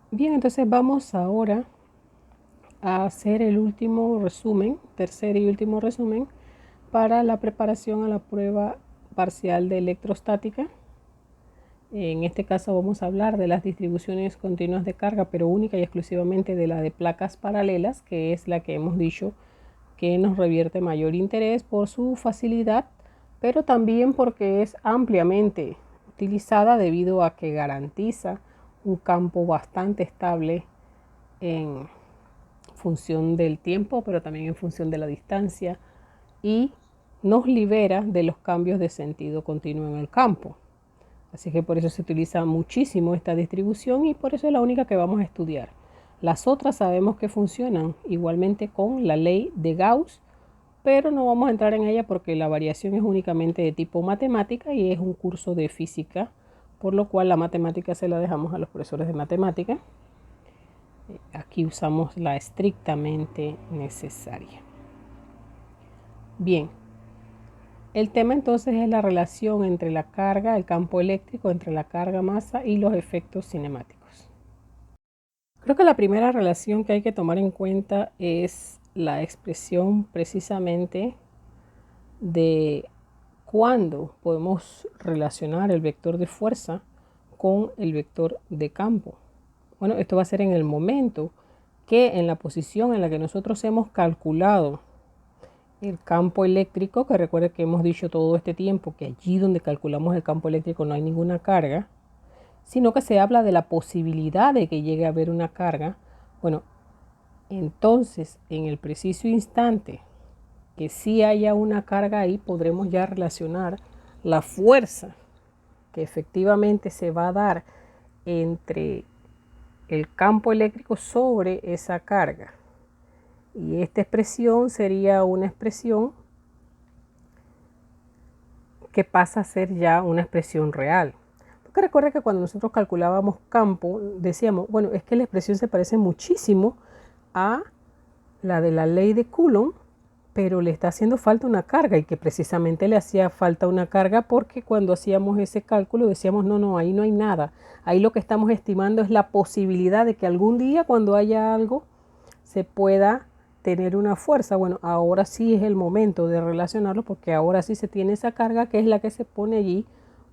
Bien, entonces vamos ahora a hacer el último resumen, tercer y último resumen, para la preparación a la prueba parcial de electrostática. En este caso vamos a hablar de las distribuciones continuas de carga, pero única y exclusivamente de la de placas paralelas, que es la que hemos dicho que nos revierte mayor interés por su facilidad, pero también porque es ampliamente utilizada debido a que garantiza un campo bastante estable en función del tiempo, pero también en función de la distancia, y nos libera de los cambios de sentido continuo en el campo. Así que por eso se utiliza muchísimo esta distribución y por eso es la única que vamos a estudiar. Las otras sabemos que funcionan igualmente con la ley de Gauss, pero no vamos a entrar en ella porque la variación es únicamente de tipo matemática y es un curso de física, por lo cual la matemática se la dejamos a los profesores de matemática. Aquí usamos la estrictamente necesaria. Bien, el tema entonces es la relación entre la carga, el campo eléctrico, entre la carga masa y los efectos cinemáticos. Creo que la primera relación que hay que tomar en cuenta es la expresión precisamente de cuándo podemos relacionar el vector de fuerza con el vector de campo. Bueno, esto va a ser en el momento que en la posición en la que nosotros hemos calculado el campo eléctrico, que recuerde que hemos dicho todo este tiempo que allí donde calculamos el campo eléctrico no hay ninguna carga, sino que se habla de la posibilidad de que llegue a haber una carga. Bueno, entonces en el preciso instante que sí haya una carga ahí, podremos ya relacionar la fuerza que efectivamente se va a dar entre el campo eléctrico sobre esa carga. Y esta expresión sería una expresión que pasa a ser ya una expresión real. Porque recuerda que cuando nosotros calculábamos campo, decíamos, bueno, es que la expresión se parece muchísimo a la de la ley de Coulomb, pero le está haciendo falta una carga y que precisamente le hacía falta una carga porque cuando hacíamos ese cálculo decíamos, no, ahí no hay nada. Ahí lo que estamos estimando es la posibilidad de que algún día cuando haya algo se pueda tener una fuerza. Bueno, ahora sí es el momento de relacionarlo porque ahora sí se tiene esa carga que es la que se pone allí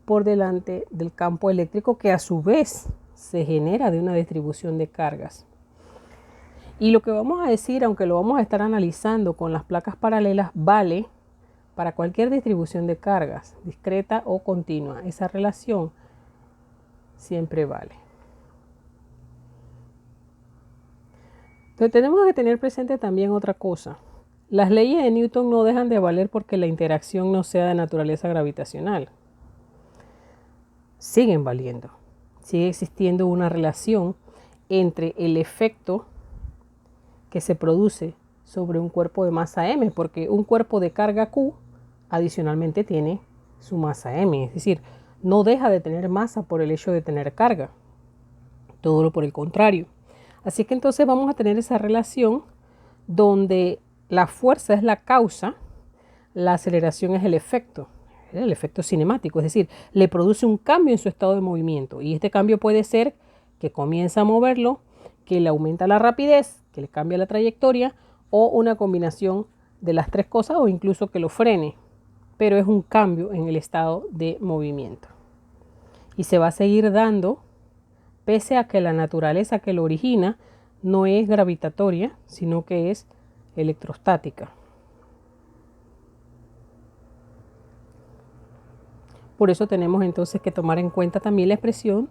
por delante del campo eléctrico que a su vez se genera de una distribución de cargas. Y lo que vamos a decir, aunque lo vamos a estar analizando con las placas paralelas, vale para cualquier distribución de cargas, discreta o continua. Esa relación siempre vale. Entonces tenemos que tener presente también otra cosa. Las leyes de Newton no dejan de valer porque la interacción no sea de naturaleza gravitacional. Siguen valiendo. Sigue existiendo una relación entre el efecto que se produce sobre un cuerpo de masa m, porque un cuerpo de carga q adicionalmente tiene su masa m, es decir, no deja de tener masa por el hecho de tener carga, todo lo por el contrario. Así que entonces vamos a tener esa relación donde la fuerza es la causa, la aceleración es el efecto cinemático, es decir, le produce un cambio en su estado de movimiento y este cambio puede ser que comienza a moverlo, que le aumenta la rapidez, que le cambia la trayectoria o una combinación de las tres cosas o incluso que lo frene, pero es un cambio en el estado de movimiento. Y se va a seguir dando pese a que la naturaleza que lo origina no es gravitatoria, sino que es electrostática. Por eso tenemos entonces que tomar en cuenta también la expresión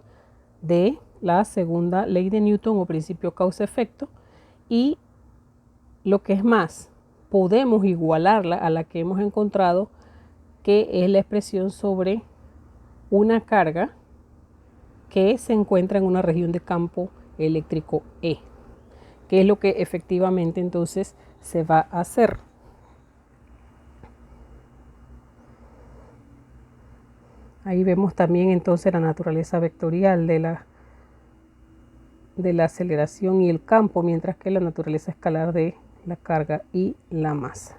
de la segunda ley de Newton o principio causa-efecto y lo que es más, podemos igualarla a la que hemos encontrado, que es la expresión sobre una carga que se encuentra en una región de campo eléctrico E, que es lo que efectivamente entonces se va a hacer. Ahí vemos también entonces la naturaleza vectorial de la aceleración y el campo, mientras que la naturaleza escalar de la carga y la masa.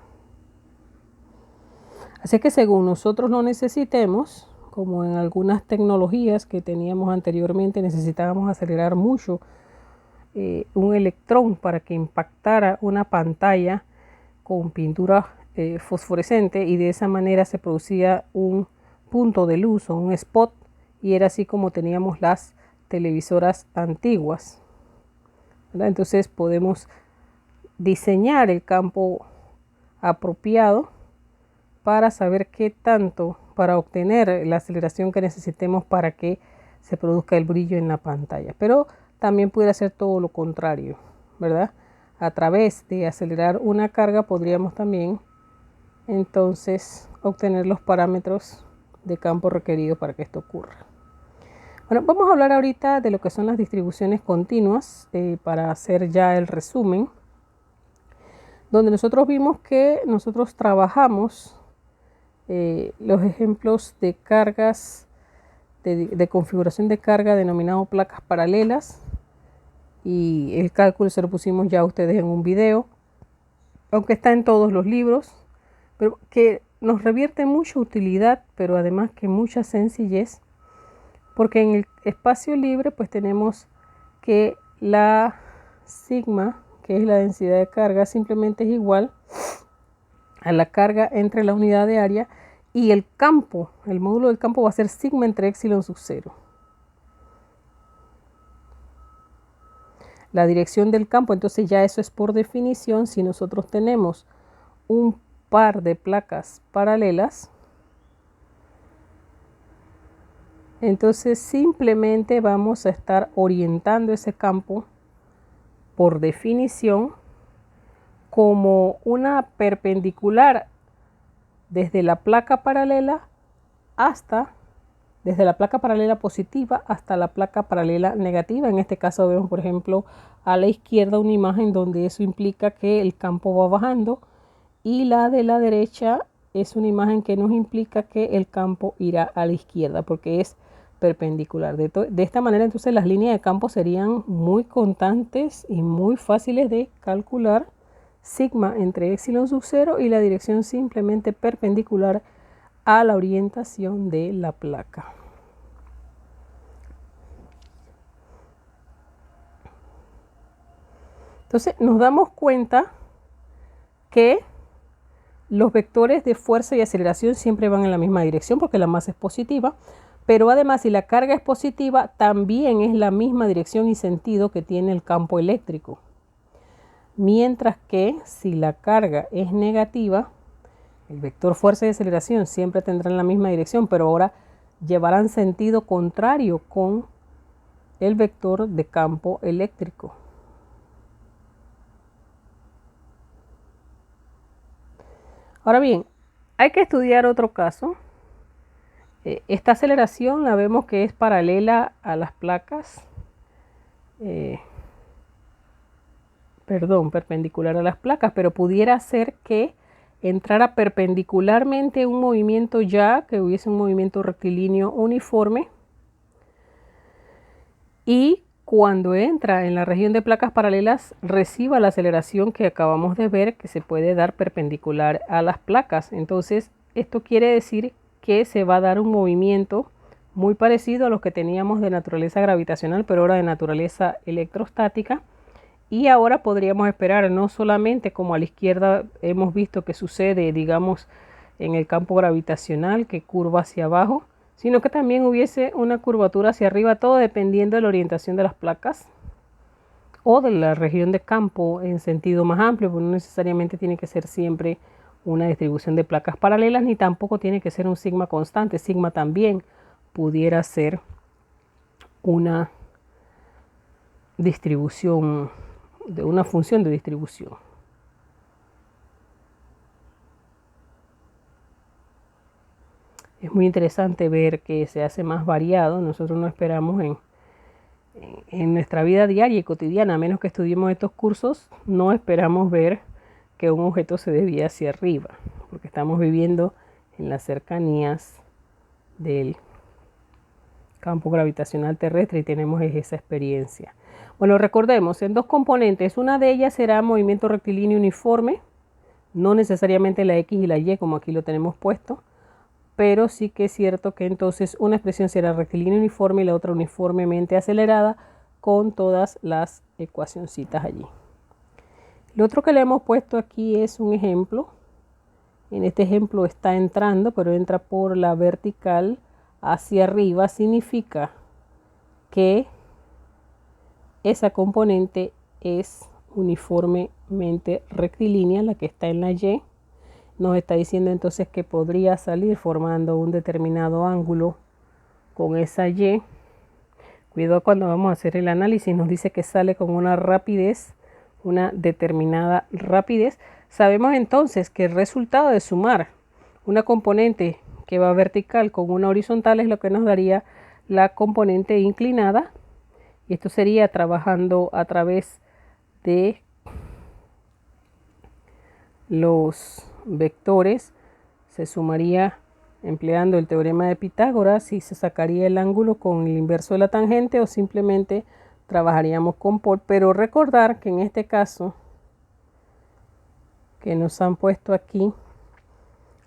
Así que según nosotros lo necesitemos, como en algunas tecnologías que teníamos anteriormente, necesitábamos acelerar mucho un electrón para que impactara una pantalla con pintura fosforescente, y de esa manera se producía un punto de luz o un spot, y era así como teníamos las televisoras antiguas, ¿verdad? Entonces podemos diseñar el campo apropiado para saber qué tanto, para obtener la aceleración que necesitemos para que se produzca el brillo en la pantalla. Pero también pudiera ser todo lo contrario, ¿verdad? A través de acelerar una carga podríamos también entonces obtener los parámetros de campo requeridos para que esto ocurra. Bueno, vamos a hablar ahorita de lo que son las distribuciones continuas para hacer ya el resumen, donde nosotros vimos que nosotros trabajamos los ejemplos de cargas, de configuración de carga denominado placas paralelas, y el cálculo se lo pusimos ya a ustedes en un video, aunque está en todos los libros, pero que nos revierte mucha utilidad, pero además que mucha sencillez, porque en el espacio libre pues tenemos que la sigma, que es la densidad de carga, simplemente es igual a la carga entre la unidad de área, y el campo, el módulo del campo va a ser sigma entre epsilon sub 0. La dirección del campo, entonces ya eso es por definición. Si nosotros tenemos un par de placas paralelas, entonces simplemente vamos a estar orientando ese campo por definición como una perpendicular desde la placa paralela desde la placa paralela positiva hasta la placa paralela negativa. En este caso vemos, por ejemplo, a la izquierda una imagen donde eso implica que el campo va bajando, y la de la derecha es una imagen que nos implica que el campo irá a la izquierda porque es perpendicular. De esta manera entonces las líneas de campo serían muy constantes y muy fáciles de calcular. Sigma entre epsilon sub 0 y la dirección simplemente perpendicular a la orientación de la placa. Entonces nos damos cuenta que los vectores de fuerza y aceleración siempre van en la misma dirección porque la masa es positiva, pero además si la carga es positiva también es la misma dirección y sentido que tiene el campo eléctrico. Mientras que si la carga es negativa, el vector fuerza y aceleración siempre tendrán la misma dirección, pero ahora llevarán sentido contrario con el vector de campo eléctrico. Ahora bien, hay que estudiar otro caso. Esta aceleración la vemos que es paralela a las placas, perpendicular a las placas, pero pudiera ser que entrara perpendicularmente un movimiento, ya que hubiese un movimiento rectilíneo uniforme, y cuando entra en la región de placas paralelas reciba la aceleración que acabamos de ver que se puede dar perpendicular a las placas. Entonces esto quiere decir que se va a dar un movimiento muy parecido a los que teníamos de naturaleza gravitacional, pero ahora de naturaleza electrostática. Y ahora podríamos esperar no solamente como a la izquierda hemos visto que sucede, digamos, en el campo gravitacional, que curva hacia abajo, sino que también hubiese una curvatura hacia arriba, todo dependiendo de la orientación de las placas o de la región de campo en sentido más amplio, porque no necesariamente tiene que ser siempre una distribución de placas paralelas, ni tampoco tiene que ser un sigma constante. Sigma también pudiera ser una distribución, de una función de distribución. Es muy interesante ver que se hace más variado. Nosotros no esperamos en nuestra vida diaria y cotidiana, a menos que estudiemos estos cursos, no esperamos ver que un objeto se desvíe hacia arriba, porque estamos viviendo en las cercanías del campo gravitacional terrestre y tenemos esa experiencia. Bueno, recordemos, en dos componentes, una de ellas será movimiento rectilíneo uniforme, no necesariamente la X y la Y como aquí lo tenemos puesto, pero sí que es cierto que entonces una expresión será rectilínea uniforme y la otra uniformemente acelerada, con todas las ecuacioncitas allí. Lo otro que le hemos puesto aquí es un ejemplo. En este ejemplo está entrando, pero entra por la vertical hacia arriba. Significa que esa componente es uniformemente rectilínea, la que está en la Y. Nos está diciendo entonces que podría salir formando un determinado ángulo con esa Y. Cuidado cuando vamos a hacer el análisis, nos dice que sale con una rapidez, una determinada rapidez. Sabemos entonces que el resultado de sumar una componente que va vertical con una horizontal es lo que nos daría la componente inclinada. Y esto sería trabajando a través de los vectores. Se sumaría empleando el teorema de Pitágoras y se sacaría el ángulo con el inverso de la tangente, o simplemente trabajaríamos con por. Pero recordar que en este caso que nos han puesto aquí,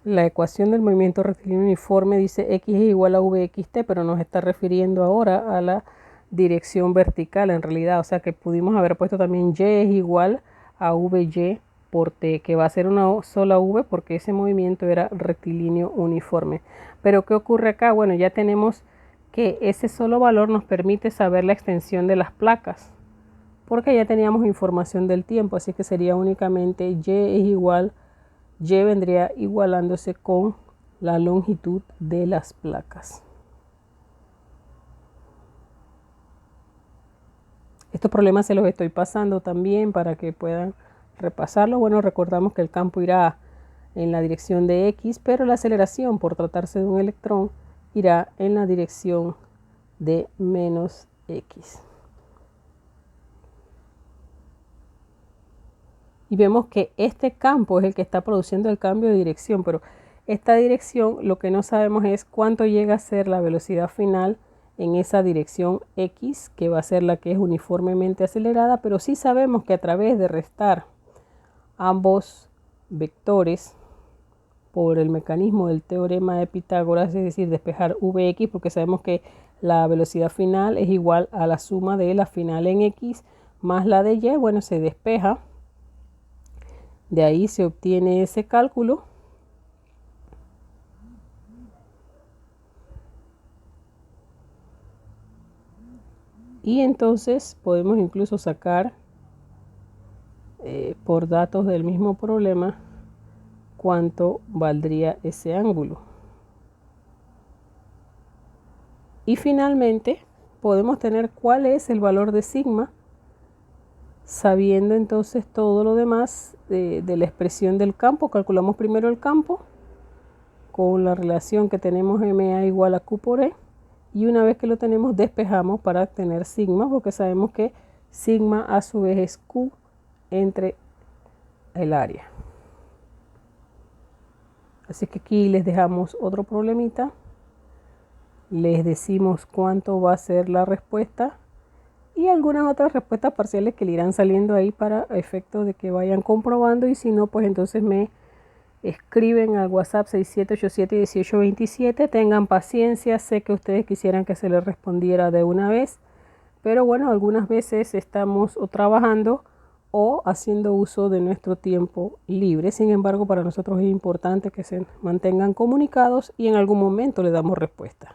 la ecuación del movimiento rectilíneo uniforme dice x es igual a vxt, pero nos está refiriendo ahora a la dirección vertical en realidad. O sea que pudimos haber puesto también y es igual a vy por t, que va a ser una sola v porque ese movimiento era rectilíneo uniforme. Pero ¿qué ocurre acá? Bueno, ya tenemos que ese solo valor nos permite saber la extensión de las placas, porque ya teníamos información del tiempo, así que sería únicamente y es igual, y vendría igualándose con la longitud de las placas. Estos problemas se los estoy pasando también para que puedan repasarlo. Bueno, recordamos que el campo irá en la dirección de X, pero la aceleración, por tratarse de un electrón, irá en la dirección de menos X. Y vemos que este campo es el que está produciendo el cambio de dirección, pero esta dirección lo que no sabemos es cuánto llega a ser la velocidad final en esa dirección X, que va a ser la que es uniformemente acelerada, pero sí sabemos que a través de restar ambos vectores por el mecanismo del teorema de Pitágoras, es decir, despejar Vx, porque sabemos que la velocidad final es igual a la suma de la final en X más la de Y, bueno, se despeja. De ahí se obtiene ese cálculo. Y entonces podemos incluso sacar por datos del mismo problema cuánto valdría ese ángulo. Y finalmente podemos tener cuál es el valor de sigma, sabiendo entonces todo lo demás de la expresión del campo. Calculamos primero el campo con la relación que tenemos MA igual a Q por E. Y una vez que lo tenemos, despejamos para obtener sigma, porque sabemos que sigma a su vez es Q entre el área. Así que aquí les dejamos otro problemita. Les decimos cuánto va a ser la respuesta y algunas otras respuestas parciales que le irán saliendo ahí para efecto de que vayan comprobando. Y si no, pues entonces me escriben al WhatsApp 6787-1827. Tengan paciencia, sé que ustedes quisieran que se les respondiera de una vez, pero bueno, algunas veces estamos o trabajando o haciendo uso de nuestro tiempo libre. Sin embargo, para nosotros es importante que se mantengan comunicados y en algún momento le damos respuesta.